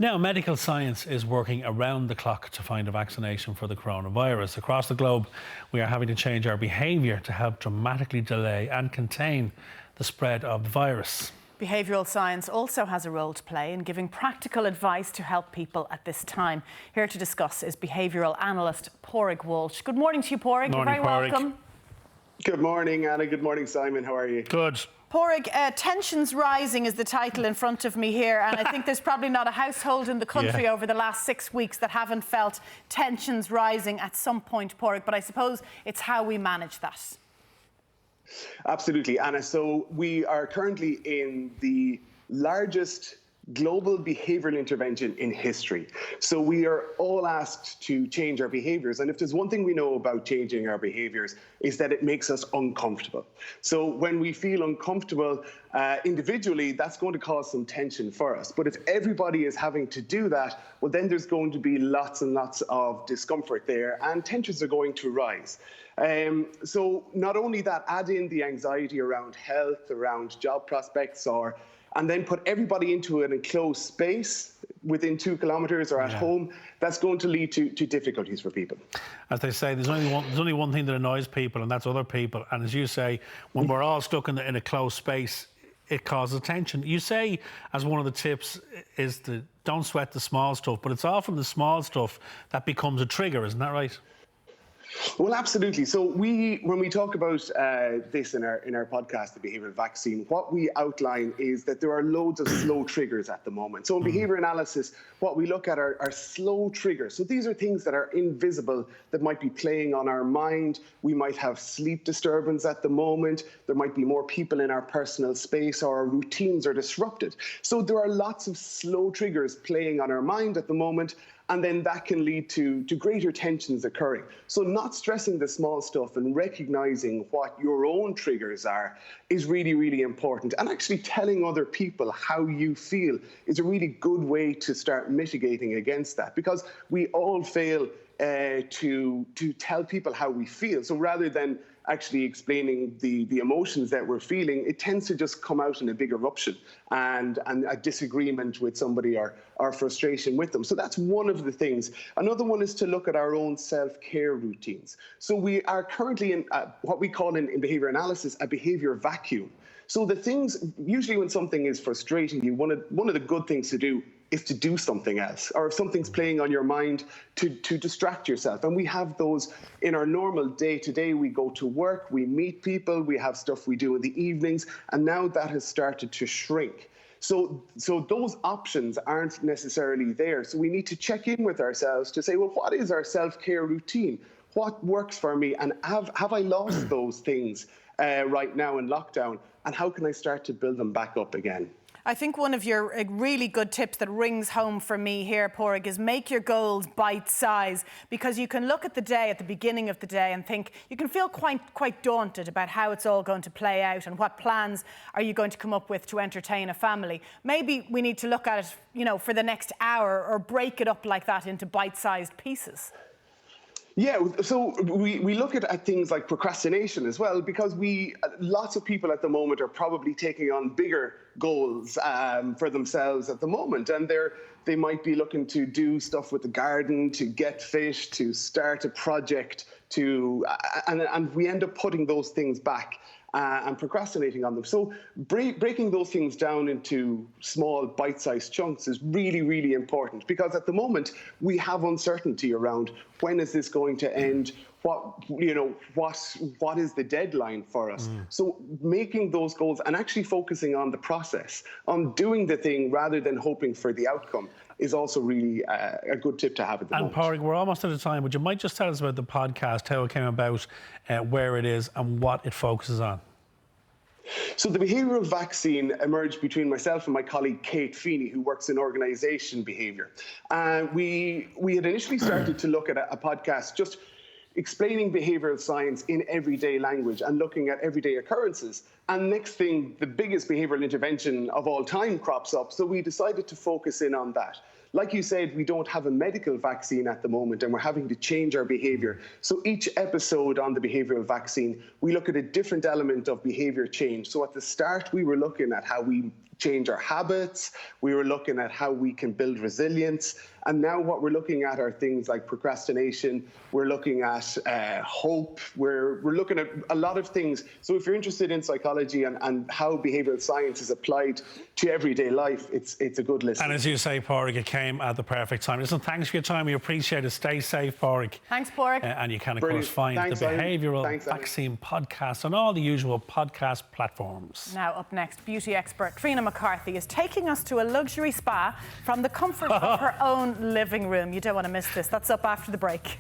Now, medical science is working around the clock to find a vaccination for the coronavirus. Across the globe, we are having to change our behaviour to help dramatically delay and contain the spread of the virus. Behavioural science also has a role to play in giving practical advice to help people at this time. Here to discuss is behavioural analyst Pádraig Walsh. Good morning to you, Pádraig. Morning, You're very welcome. Good morning, Anna. Good morning, Simon. How are you? Good. Pádraig, tensions rising is the title in front of me here, and I think there's probably not a household in the country over the last 6 weeks that haven't felt tensions rising at some point, Pádraig, but I suppose it's how we manage that. Absolutely, Anna. So we are currently in the largest global behavioural intervention in history. So we are all asked to change our behaviours. And if there's one thing we know about changing our behaviours, is that it makes us uncomfortable. So when we feel uncomfortable individually, that's going to cause some tension for us. But if everybody is having to do that, well, then there's going to be lots and lots of discomfort there, and tensions are going to rise. So not only that, add in the anxiety around health, around job prospects, and then put everybody into an enclosed space within 2 kilometres or at home, that's going to lead to difficulties for people. As they say, there's only one thing that annoys people, and that's other people. And as you say, when we're all stuck in a closed space, it causes tension. You say, as one of the tips, is to don't sweat the small stuff, but it's often the small stuff that becomes a trigger, isn't that right? Well, absolutely. So when we talk about this in our podcast, the behavioural vaccine, what we outline is that there are loads of slow triggers at the moment. So in behaviour analysis, what we look at are slow triggers. So these are things that are invisible, that might be playing on our mind. We might have sleep disturbance at the moment. There might be more people in our personal space, or our routines are disrupted. So there are lots of slow triggers playing on our mind at the moment. And then that can lead to greater tensions occurring. So not stressing the small stuff and recognizing what your own triggers are is really, really important. And actually telling other people how you feel is a really good way to start mitigating against that, because we all fail to tell people how we feel. So rather than actually explaining the emotions that we're feeling, it tends to just come out in a big eruption and a disagreement with somebody, or frustration with them. So that's one of the things. Another one is to look at our own self-care routines. So we are currently in what we call in behaviour analysis a behaviour vacuum. So the things, usually when something is frustrating you, one of the good things to do is to do something else, or if something's playing on your mind, to distract yourself. And we have those in our normal day-to-day. We go to work, we meet people, we have stuff we do in the evenings, and now that has started to shrink. So those options aren't necessarily there. So we need to check in with ourselves to say, well, what is our self-care routine? What works for me? And have I lost those things right now in lockdown? And how can I start to build them back up again? I think one of your really good tips that rings home for me here, Pádraig, is make your goals bite-size, because you can look at the day at the beginning of the day and think, you can feel quite daunted about how it's all going to play out and what plans are you going to come up with to entertain a family. Maybe we need to look at it, for the next hour, or break it up like that into bite-sized pieces. Yeah, so we look at things like procrastination as well, because lots of people at the moment are probably taking on bigger goals for themselves at the moment, and they might be looking to do stuff with the garden, to get fish, to start a project, and we end up putting those things back and procrastinating on them. So breaking those things down into small bite-sized chunks is really, really important, because at the moment we have uncertainty around when is this going to end, what is the deadline for us. So making those goals and actually focusing on the process, on doing the thing rather than hoping for the outcome, is also really a good tip to have at the moment. And Pádraig, we're almost out of time, but you might just tell us about the podcast, how it came about, where it is and what it focuses on. So the behavioural vaccine emerged between myself and my colleague Kate Feeney, who works in organisation behaviour. And we had initially started to look at a podcast just explaining behavioural science in everyday language and looking at everyday occurrences. And next thing, the biggest behavioural intervention of all time crops up. So we decided to focus in on that. Like you said, we don't have a medical vaccine at the moment, and we're having to change our behaviour. So each episode on the behavioural vaccine, we look at a different element of behaviour change. So at the start, we were looking at how we change our habits. We were looking at how we can build resilience. And now what we're looking at are things like procrastination. We're looking at hope. We're looking at a lot of things. So if you're interested in psychology and how behavioural science is applied to everyday life, it's a good listen. And as you say, Pádraig, it came at the perfect time. Listen, thanks for your time. We appreciate it. Stay safe, Pádraig. Thanks, Pádraig. And you can, of Brilliant. course, find Thanks, the Alan. Behavioural Thanks, Alan. Vaccine podcast on all the usual podcast platforms. Now up next, beauty expert Trina McCarthy is taking us to a luxury spa from the comfort of her own living room. You don't want to miss this. That's up after the break.